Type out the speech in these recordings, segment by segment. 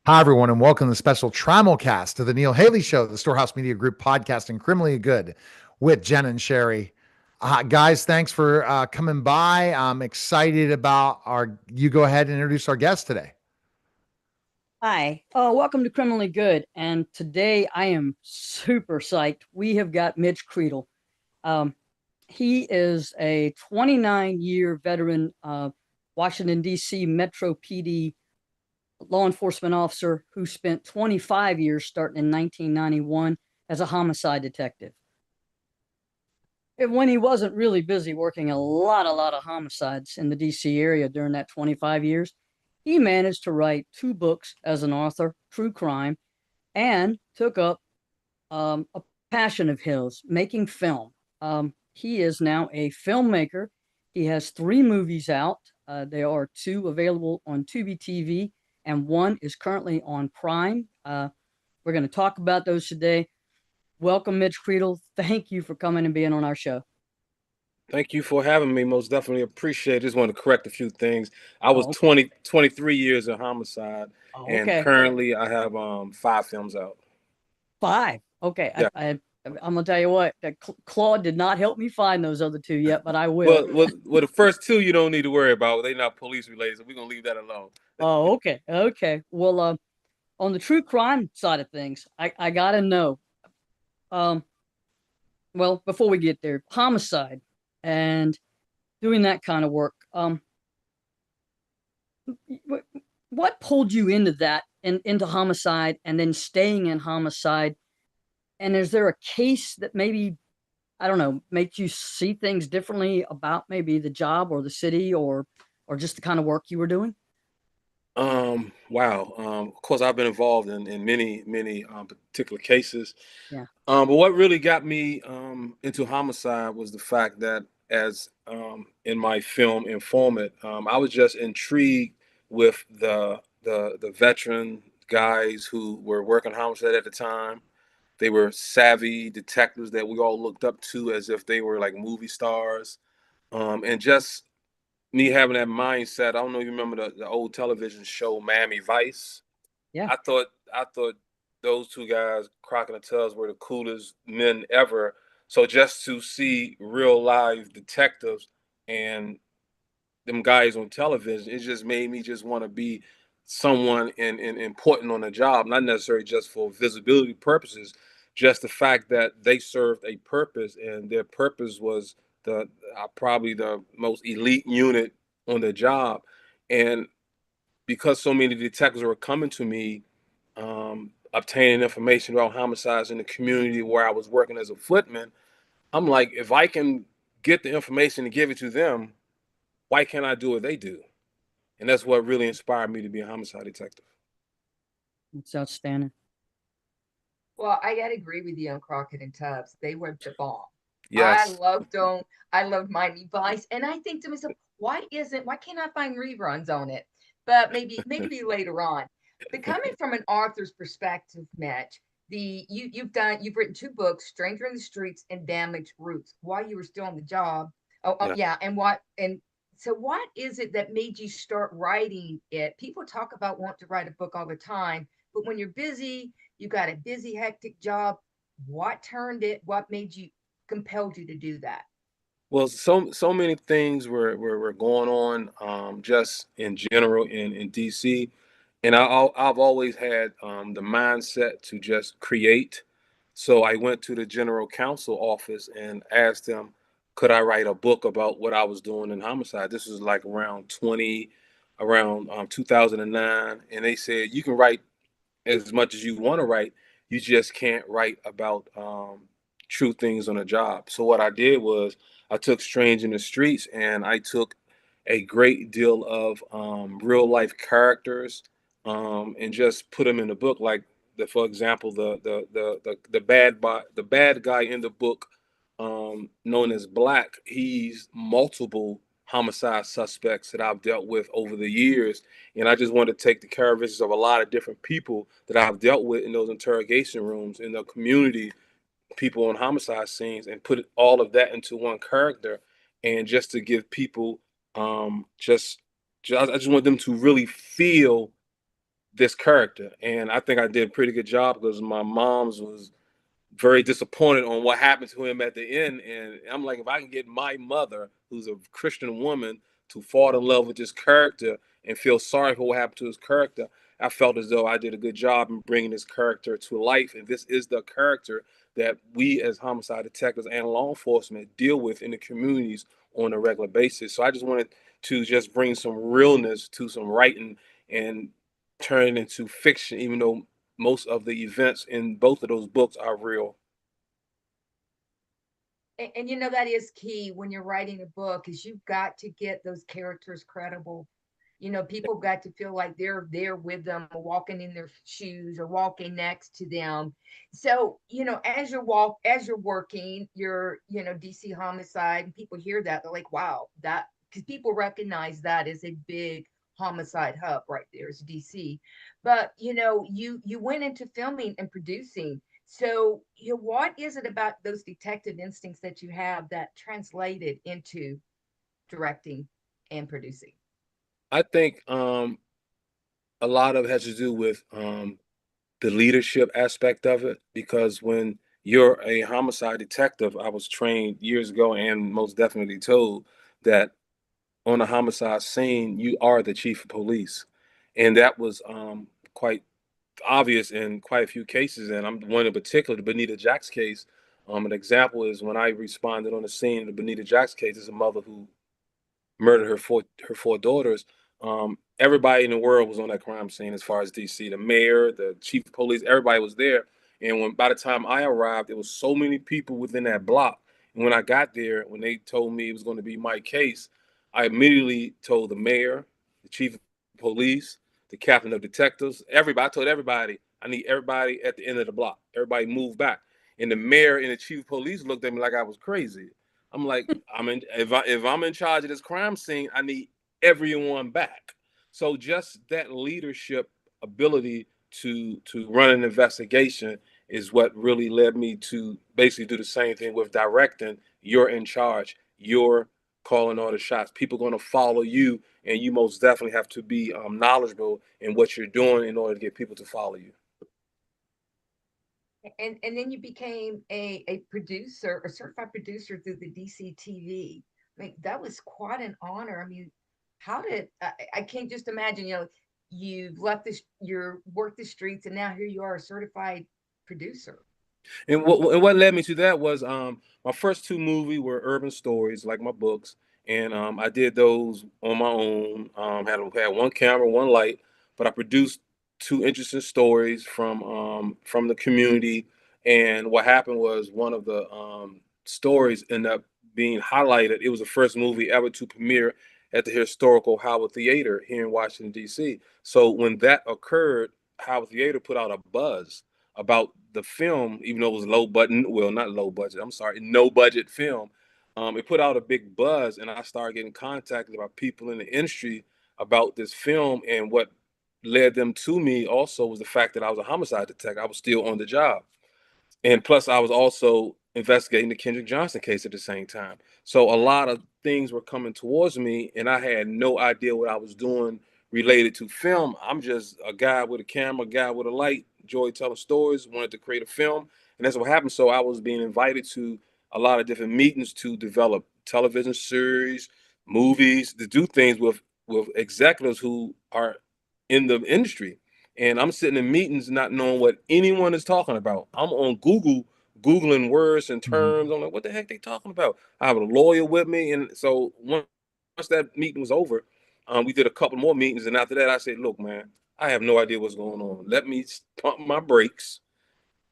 Hi, everyone, and welcome to the special Simulcast of the Neil Haley Show, the Storehouse Media Group podcasting Criminally Good with Jen and Sherrie. Guys, thanks for coming by. I'm excited about you go ahead and introduce our guest today. Hi, welcome to Criminally Good. And today I am super psyched. We have got Mitch Credle. Um, he is a 29-year veteran Washington, D.C. Metro PD law enforcement officer who spent 25 years starting in 1991 as a homicide detective. And when he wasn't really busy working a lot of homicides in the DC area during that 25 years, he managed to write 2 books as an author, true crime, and took up a passion of his, making film. He is now a filmmaker. He has 3 movies out. There are 2 available on Tubi TV, and 1 is currently on Prime. We're going to talk about those today. Welcome, Mitch Credle. Thank you for coming and being on our show. Thank you for having me. Most definitely appreciate it. Just want to correct a few things. I was Oh, 23 years in homicide, and okay. currently I have 5 films out. 5. Okay. Yeah. I'm gonna tell you what. That Claude did not help me find those other 2 yet, but I will. Well, the first 2 you don't need to worry about. They're not police related, so we're gonna leave that alone. Oh, okay. Okay. Well, on the true crime side of things, I gotta know. Um, well, before we get there, homicide and doing that kind of work. What pulled you into that and into homicide, and then staying in homicide? And is there a case that maybe, I don't know, makes you see things differently about maybe the job or the city, or just the kind of work you were doing? Wow. Of course, I've been involved in many particular cases. Yeah. But what really got me into homicide was the fact that, as in my film Informant, I was just intrigued with the veteran guys who were working homicide at the time. They were savvy detectives that we all looked up to as if they were like movie stars. And just me having that mindset. I don't know if you remember the old television show Miami Vice. Yeah. I thought those 2 guys, Crockett and Tubbs, were the coolest men ever. So just to see real live detectives and them guys on television, it just made me just want to be someone in important on the job, not necessarily just for visibility purposes, just the fact that they served a purpose, and their purpose was the probably the most elite unit on the job. And because so many detectives were coming to me, obtaining information about homicides in the community where I was working as a footman, I'm like, if I can get the information and give it to them, why can't I do what they do? And that's what really inspired me to be a homicide detective. It's outstanding. Well, I gotta agree with you on Crockett and Tubbs. They were the bomb. I Yes. loved them. I loved Miami Vice, and I think to myself, why can't I find reruns on it? But maybe later on. But coming from an author's perspective, Mitch, you've written 2 books, Stranger in the Streets and Damaged Roots, while you were still on the job. Yeah. Yeah, and so what is it that made you start writing it? People talk about want to write a book all the time, but when you're busy, you got a busy, hectic job. What made you, compelled you to do that? Well, so many things were going on, just in general in DC, and I've always had the mindset to just create. So I went to the general counsel office and asked them, could I write a book about what I was doing in homicide? This was like around 2009, and they said you can write as much as you want to write. You just can't write about true things on a job. So what I did was I took Strange in the Streets and I took a great deal of real life characters, and just put them in the book. Like for example, the bad guy in the book, known as Black. He's multiple homicide suspects that I've dealt with over the years, and I just wanted to take the characteristics of a lot of different people that I've dealt with in those interrogation rooms in the community, people on homicide scenes, and put all of that into one character, and just to give people, just I just want them to really feel this character. And I think I did a pretty good job because my mom's was very disappointed on what happened to him at the end. And I'm like, if I can get my mother, who's a Christian woman, to fall in love with this character and feel sorry for what happened to his character, I felt as though I did a good job in bringing this character to life. And this is the character that we as homicide detectives and law enforcement deal with in the communities on a regular basis. So I just wanted to just bring some realness to some writing and turn it into fiction, even though most of the events in both of those books are real. And you know, that is key when you're writing a book, is you've got to get those characters credible. You know, people got to feel like they're there with them, or walking in their shoes, or walking next to them. So, you know, as you're working, you're, you know, DC Homicide, and people hear that, they're like, wow, that, because people recognize that as a big homicide hub right there is DC. But you know, you went into filming and producing. So, you know, what is it about those detective instincts that you have that translated into directing and producing? I think a lot of it has to do with the leadership aspect of it, because when you're a homicide detective, I was trained years ago and most definitely told that on a homicide scene, you are the chief of police. And that was quite obvious in quite a few cases. And I'm one in particular, the Benita Jax case. An example is when I responded on the scene in the Benita Jax case, is a mother who murdered her four daughters. Everybody in the world was on that crime scene as far as DC. The mayor, the chief of police, everybody was there. And when by the time I arrived, there was so many people within that block. And when I got there, when they told me it was going to be my case, I immediately told the mayor, the chief of police, the captain of detectives, everybody. I told everybody, I need everybody at the end of the block. Everybody move back. And the mayor and the chief of police looked at me like I was crazy. I'm like, if I'm in charge of this crime scene, I need everyone back. So just that leadership ability to run an investigation is what really led me to basically do the same thing with directing. You're in charge. You're calling all the shots. People are going to follow you, and you most definitely have to be knowledgeable in what you're doing in order to get people to follow you. And then you became a producer, a certified producer through the DC TV. I mean, that was quite an honor. I mean, how did I can't just imagine, you know, you've left this, you're worked the streets, and now here you are, a certified producer. And what led me to that was my first two movies were urban stories, like my books, and I did those on my own. Had one camera, one light, but I produced two interesting stories from the community. And what happened was one of the stories ended up being highlighted. It was the first movie ever to premiere at the historical Howard Theater here in Washington D.C. So when that occurred, Howard Theater put out a buzz about the film, even though it was low budget, well, not low budget, I'm sorry, no budget film. It put out a big buzz, and I started getting contacted by people in the industry about this film. And what led them to me also was the fact that I was a homicide detective. I was still on the job. And plus, I was also investigating the Kendrick Johnson case at the same time. So a lot of things were coming towards me, and I had no idea what I was doing related to film. I'm just a guy with a camera, a guy with a light, enjoy telling stories, wanted to create a film, and that's what happened. So I was being invited to a lot of different meetings to develop television series, movies, to do things with executives who are in the industry. And I'm sitting in meetings not knowing what anyone is talking about. I'm on Google, Googling words and terms. I'm like, what the heck they talking about? I have a lawyer with me. And so once that meeting was over, we did a couple more meetings. And after that, I said, look, man, I have no idea what's going on. Let me pump my brakes.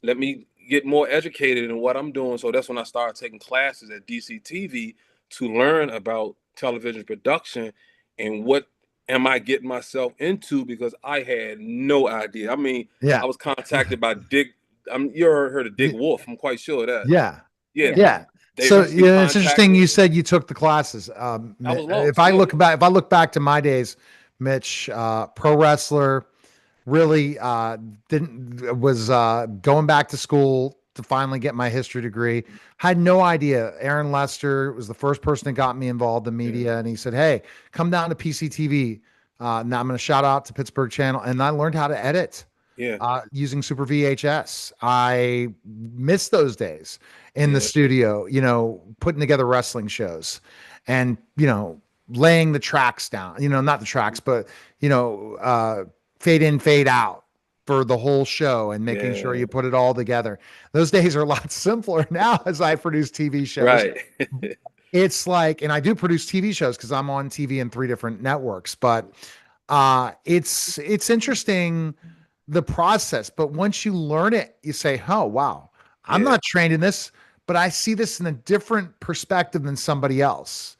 Let me get more educated in what I'm doing. So that's when I started taking classes at DCTV to learn about television production and what am I getting myself into, because I had no idea. I mean, Yeah. I was contacted by Dick. You heard of Dick Wolf? I'm quite sure of that. Yeah. Yeah, Yeah. So he yeah, it's interesting contacted. you said you took the classes. I was If lost. I Yeah, look back, if I look back to my days, Mitch, pro wrestler, really didn't was going back to school to finally get my history degree. Had no idea. Aaron Lester was the first person that got me involved in yeah. media, and he said, "Hey, come down to PCTV. Now I'm going to shout out to Pittsburgh Channel, and I learned how to edit Yeah. using Super VHS. I miss those days in the Yeah. studio, putting together wrestling shows and, laying the tracks down, not the tracks, but, fade in, fade out for the whole show and making sure Yeah. you put it all together. Those days are a lot simpler now as I produce TV shows. Right. It's like, and I do produce TV shows because I'm on TV in 3 different networks, but it's interesting the process. But once you learn it, you say, oh wow, I'm Yeah. not trained in this, but I see this in a different perspective than somebody else,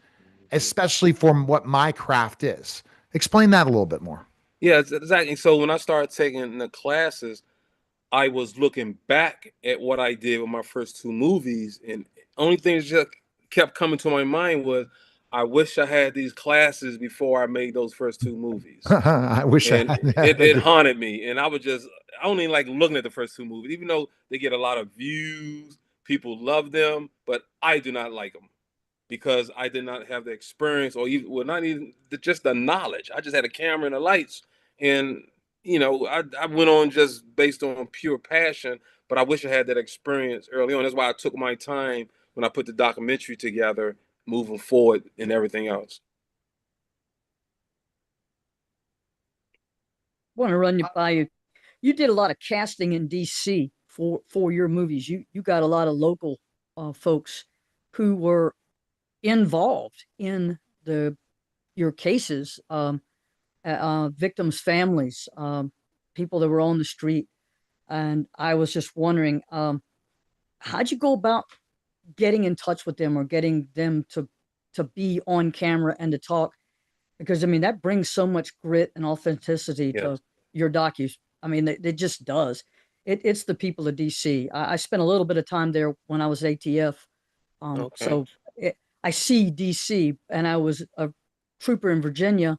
especially from what my craft is. Explain that a little bit more. Yeah, exactly. So when I started taking the classes, I was looking back at what I did with my first 2 movies, and only thing that just kept coming to my mind was, I wish I had these classes before I made those first 2 movies. I wish I And had. it haunted me, and I only like looking at the first 2 movies, even though they get a lot of views, people love them, but I do not like them because I did not have the experience, or even, well, not even just the knowledge. I just had a camera and the lights, and I went on just based on pure passion. But I wish I had that experience early on. That's why I took my time when I put the documentary together, moving forward and everything else. Want to run you by you. You did a lot of casting in DC for your movies. You got a lot of local folks who were involved in your cases, victims' families, people that were on the street. And I was just wondering, how'd you go about getting in touch with them or getting them to be on camera and to talk? Because I mean, that brings so much grit and authenticity Yes. to your docus. I mean, it just does. It's the people of DC. I spent a little bit of time there when I was ATF. Okay. So I see DC, and I was a trooper in Virginia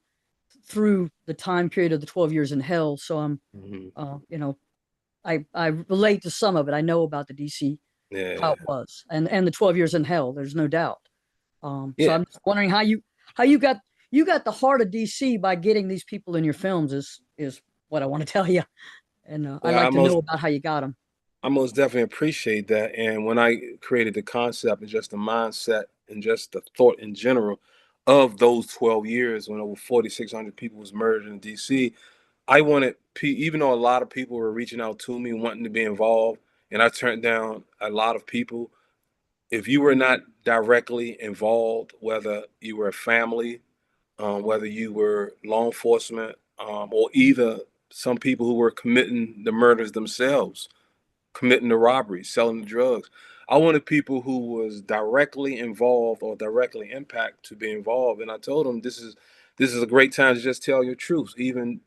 through the time period of the 12 years in hell. So I'm, Mhm. I relate to some of it. I know about the DC, how Yeah. it was, and the 12 years in hell. There's no doubt. So Yeah. I'm just wondering how you got the heart of DC by getting these people in your films is what I want to tell you, and I'd Well, like to know about how you got them. I most definitely appreciate that. And when I created the concept and just the mindset and just the thought in general of those 12 years when over 4,600 people was murdered in DC, I wanted, even though a lot of people were reaching out to me wanting to be involved, and I turned down a lot of people. If you were not directly involved, whether you were a family, whether you were law enforcement, or either some people who were committing the murders themselves, committing the robberies, selling the drugs. I wanted people who was directly involved or directly impact to be involved. And I told them this is a great time to just tell your truth. Even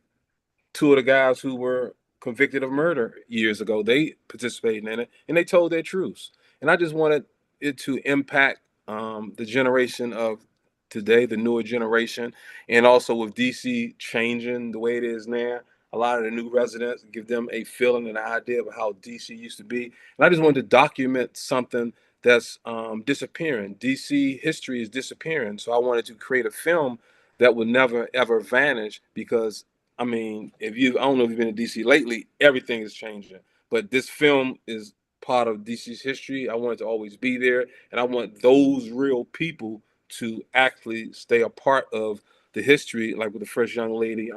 2 of the guys who were convicted of murder years ago, they participated in it and they told their truths. And I just wanted it to impact the generation of today, the newer generation, and also with DC changing the way it is now. A lot of the new residents, give them a feeling and an idea of how DC used to be. And I just wanted to document something that's disappearing. DC history is disappearing. So I wanted to create a film that would never ever vanish because I mean, I don't know if you've been to DC lately, everything is changing. But this film is part of DC's history. I want it to always be there, and I want those real people to actually stay a part of the history. Like with the first young lady,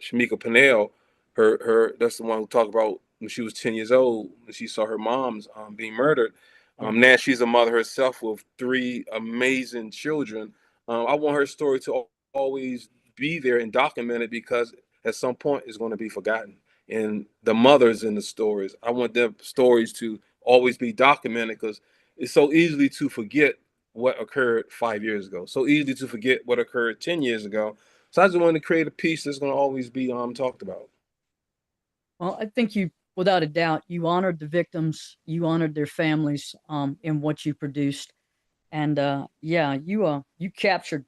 Shamika Pinnell, her that's the one who talked about when she was 10 years old when she saw her mom's being murdered. Now she's a mother herself with 3 amazing children. I want her story to always be there and document it because at some point it's going to be forgotten. And the mothers in the stories, I want their stories to always be documented because it's so easily to forget what occurred 5 years ago, so easy to forget what occurred 10 years ago. So I just wanted to create a piece that's going to always be talked about. Well, I think you, without a doubt, you honored the victims, you honored their families, in what you produced, and yeah, you captured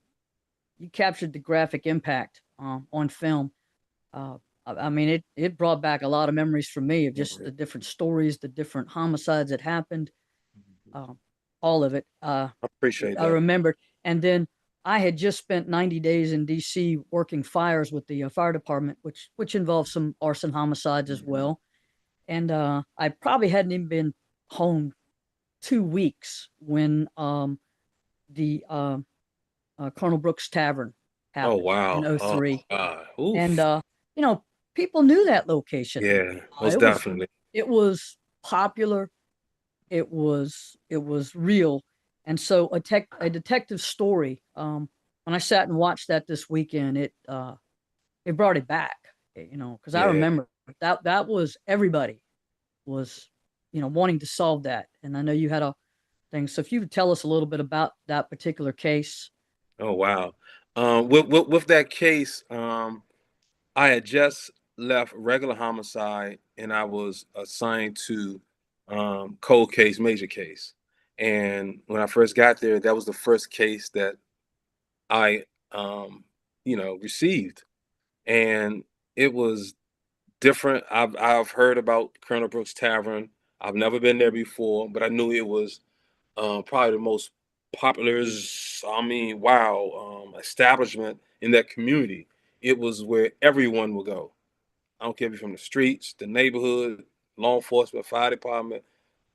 the graphic impact on film. I mean, it brought back a lot of memories for me of just the different stories, the different homicides that happened, uh, all of it. I appreciate I that. remembered, and then I had just spent 90 days in DC working fires with the fire department, which involves some arson homicides as well. And I probably hadn't even been home 2 weeks when the Colonel Brooks Tavern Oh happened in wow. Oh '03. God. And Oof. you know, people knew that location. Yeah, Uh, most it was definitely. it was popular. It was real. And so a detective story. When I sat and watched that this weekend, it brought it back. Because I Yeah. remember that was everybody was wanting to solve that. And I know you had a thing. So if you could tell us a little bit about that particular case. Oh wow. With that case, I had just left regular homicide and I was assigned to cold case, major case. And when I first got there, that was the first case that I received. And it was different. I've heard about Colonel Brooks Tavern. I've never been there before, but I knew it was probably the most popular, establishment in that community. It was where everyone would go. I don't care if you're from the streets, the neighborhood, law enforcement, fire department,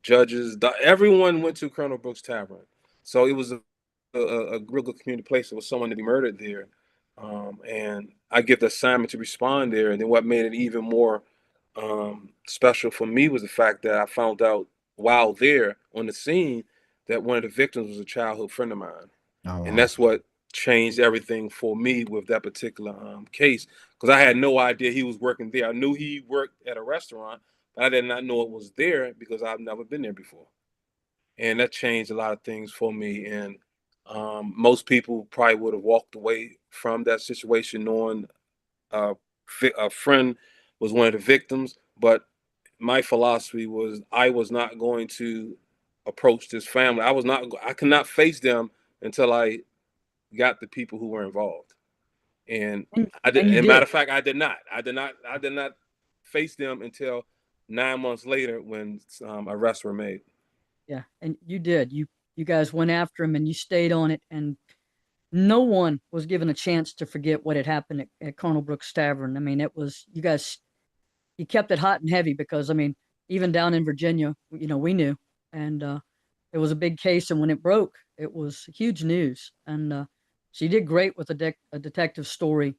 judges. Everyone went to Colonel Brooks Tavern. So it was a real good community place. There was someone to be murdered there. And I get the assignment to respond there. And then what made it even more special for me was the fact that I found out while there on the scene that one of the victims was a childhood friend of mine. Oh, And wow. that's what changed everything for me with that particular case, because I had no idea he was working there. I knew he worked at a restaurant, but I did not know it was there because I've never been there before. And that changed a lot of things for me. And most people probably would have walked away from that situation knowing a friend was one of the victims. But my philosophy was I was not going to approach this family. I could not face them until I got the people who were involved. And I did. And you And matter did. of fact, I did not. I did not face them until 9 months later when arrests were made. Yeah, and you did. You guys went after him and you stayed on it, and no one was given a chance to forget what had happened at Colonel Brooks Tavern. I mean, it was you guys. You kept it hot and heavy because I mean, even down in Virginia, we knew, and it was a big case. And when it broke, it was huge news. And she did great with a detective story,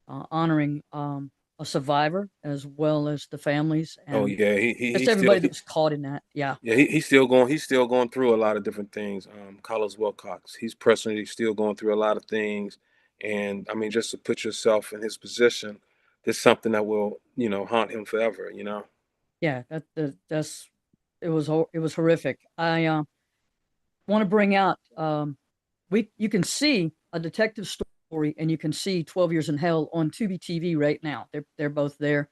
honoring a survivor as well as the families Oh and yeah, just he still everybody that was caught in that. Yeah. yeah, he's still going through a lot of different things. Carlos Wilcox, he's personally still going through a lot of things, and I mean, just to put yourself in his position, there's something that will haunt him forever. Yeah, that's it was horrific. I want to bring out we you can see a detective story and you can see 12 Years in Hell on Tubi TV right now. They're both there.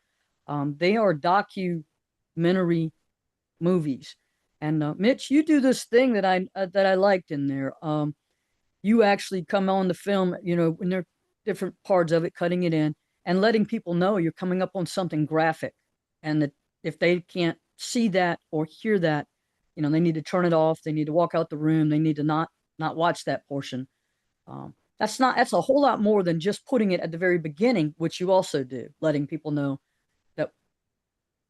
They are documentary movies. And Mitch, you do this thing that I liked in there. You actually come on the film, when there are different parts of it, cutting it in and letting people know you're coming up on something graphic, and that if they can't see that or hear that, they need to turn it off. They need to walk out the room. They need to not watch that portion. That's a whole lot more than just putting it at the very beginning, which you also do, letting people know that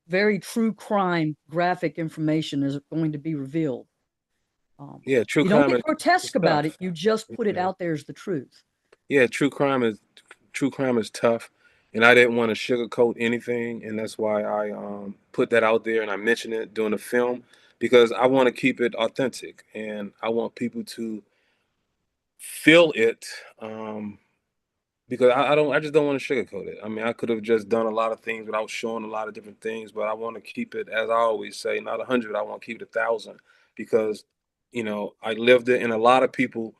very true crime graphic information is going to be revealed. Yeah, true You don't crime get is grotesque about it. tough. You just put it Yeah, out there as the truth. yeah, true crime is tough, and I didn't want to sugarcoat anything, and that's why I put that out there and I mentioned it during the film because I want to keep it authentic and I want people to feel it. Because I just don't want to sugarcoat it. I mean, I could have just done a lot of things without showing a lot of different things, but I want to keep it, as I always say, not 100. I want to keep it 1,000 because, I lived it, and a lot of people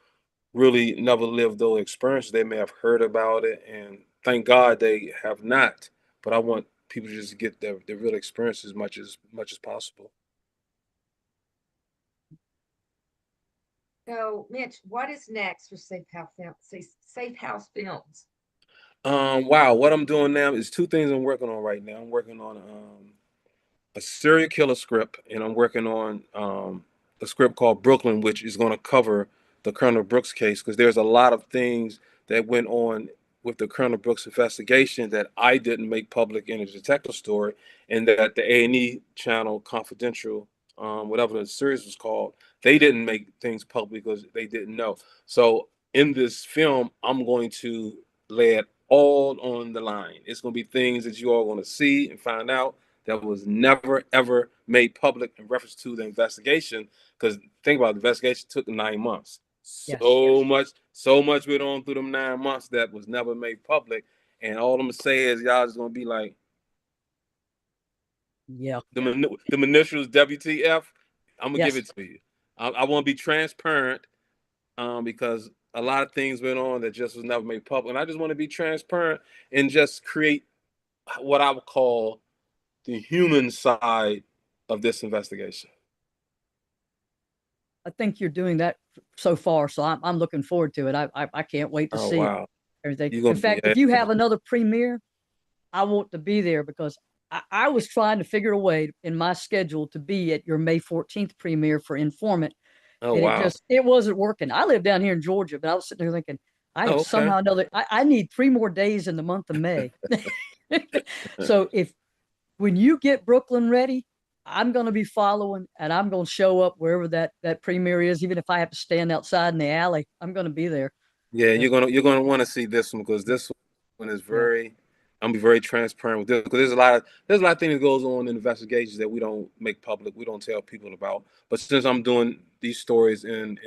really never lived those experiences. They may have heard about it, and thank God they have not. But I want people to just get the real experience as much as possible. So, Mitch, what is next for Safe House Films? Wow, what I'm doing now is two things I'm working on right now. I'm working on a serial killer script, and I'm working on a script called Brooklyn, which is going to cover the Colonel Brooks case, because there's a lot of things that went on with the Colonel Brooks investigation that I didn't make public in a detective story, and that the A&E channel Confidential, whatever the series was called, they didn't make things public because they didn't know. So in this film, I'm going to lay it all on the line. It's going to be things that you all going to see and find out that was never ever made public in reference to the investigation. Because think about it, the investigation took 9 months. Yes. So much went on through them 9 months that was never made public. And all I'm gonna say is y'all just gonna be like, Yeah. the initials WTF. I'm gonna give Yes. it to you. I want to be transparent, because a lot of things went on that just was never made public, and I just want to be transparent and just create what I would call the human side of this investigation. I think you're doing that so far, so I'm looking forward to it. I can't wait to Oh see it. wow, Everything. you're In gonna fact, be if you have another premiere, I want to be there because I was trying to figure a way in my schedule to be at your May 14th premiere for Informant, oh and wow, it wasn't working. I live down here in Georgia, but I was sitting there thinking, I have oh okay, somehow another. I need 3 more days in the month of May. So if when you get Brooklyn ready, I'm going to be following, and I'm going to show up wherever that premiere is, even if I have to stand outside in the alley. I'm going to be there. yeah, Uh, you're gonna want to see this one, because this one is Yeah. very. I'm gonna be very transparent with this, because there's a lot of things that goes on in investigations that we don't make public, we don't tell people about. But since I'm doing these stories in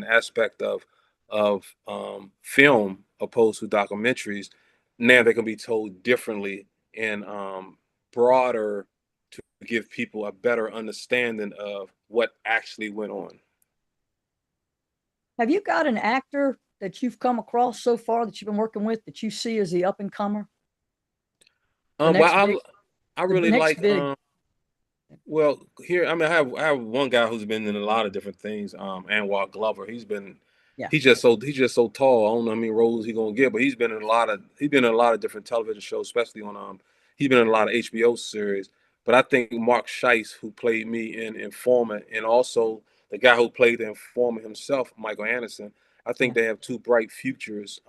aspect of film opposed to documentaries, now they can be told differently and broader, to give people a better understanding of what actually went on. Have you got an actor that you've come across so far that you've been working with that you see as the up and comer, the next big, Well, I the really next like big? well, here, I mean, I have one guy who's been in a lot of different things. Anwar Glover. Yeah. He's just so tall. I don't know how many roles he's gonna get, but he's been in a lot of different television shows, especially on he's been in a lot of HBO series. But I think Mark Scheiss, who played me in Informant, and also the guy who played the informant himself, Michael Anderson, I think Yeah. they have two bright futures.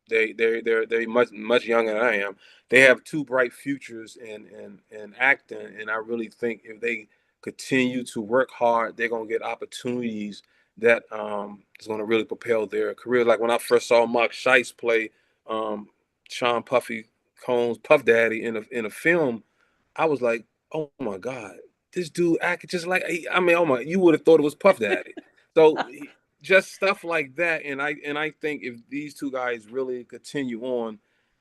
They're much younger than I am. They have two bright futures in acting, and I really think if they continue to work hard, they're gonna get opportunities that is gonna really propel their career. Like when I first saw Mark Scheiss play Sean Puffy Combs Puff Daddy in a film, I was like, oh my God, this dude acted just like, I mean, oh my, you would have thought it was Puff Daddy. So just stuff like that, and I think if these two guys really continue on,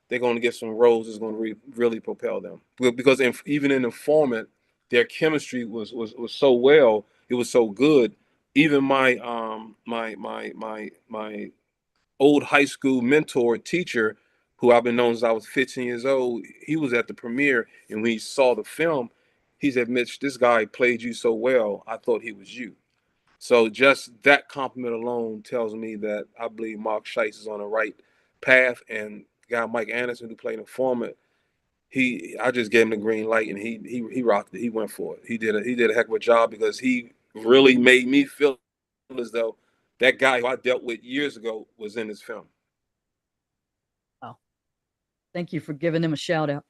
they're going to get some roles that's going to really propel them. Because even in Informant, their chemistry was so well, it was so good. Even my old high school mentor teacher, who I've been known since I was 15 years old, he was at the premiere, and when he saw the film, he said, "Mitch, this guy played you so well, I thought he was you." So just that compliment alone tells me that I believe Mark Scheiss is on the right path, and guy Mike Anderson, who played Informant, I just gave him the green light, and he rocked it. He went for it. He did a heck of a job, because he really made me feel as though that guy who I dealt with years ago was in this film. Oh, thank you for giving them a shout out.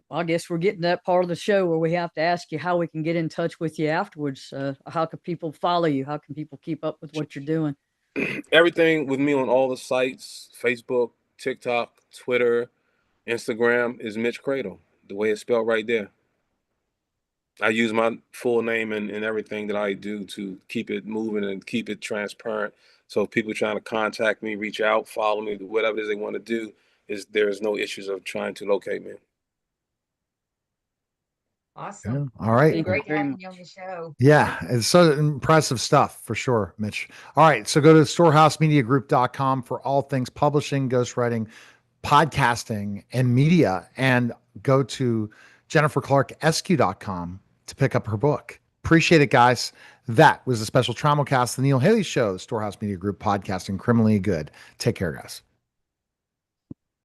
Well, I guess we're getting to that part of the show where we have to ask you how we can get in touch with you afterwards. How can people follow you? How can people keep up with what you're doing? Everything with me on all the sites: Facebook, TikTok, Twitter, Instagram, is Mitch Credle, the way it's spelled right there. I use my full name and everything that I do to keep it moving and keep it transparent. So if people trying to contact me, reach out, follow me, whatever it is they want to do, there's no issues of trying to locate me. Awesome. All right. Been Thank you great very having you much. on the show. Yeah, it's so impressive stuff for sure, Mitch. All right, so go to storehousemediagroup.com for all things publishing, ghostwriting, podcasting, and media, and go to jenniferclarkeeskew.com to pick up her book. Appreciate it, guys. That was a special Traumacast, the Neil Haley Show, Storehouse Media Group podcasting criminally good. Take care, guys.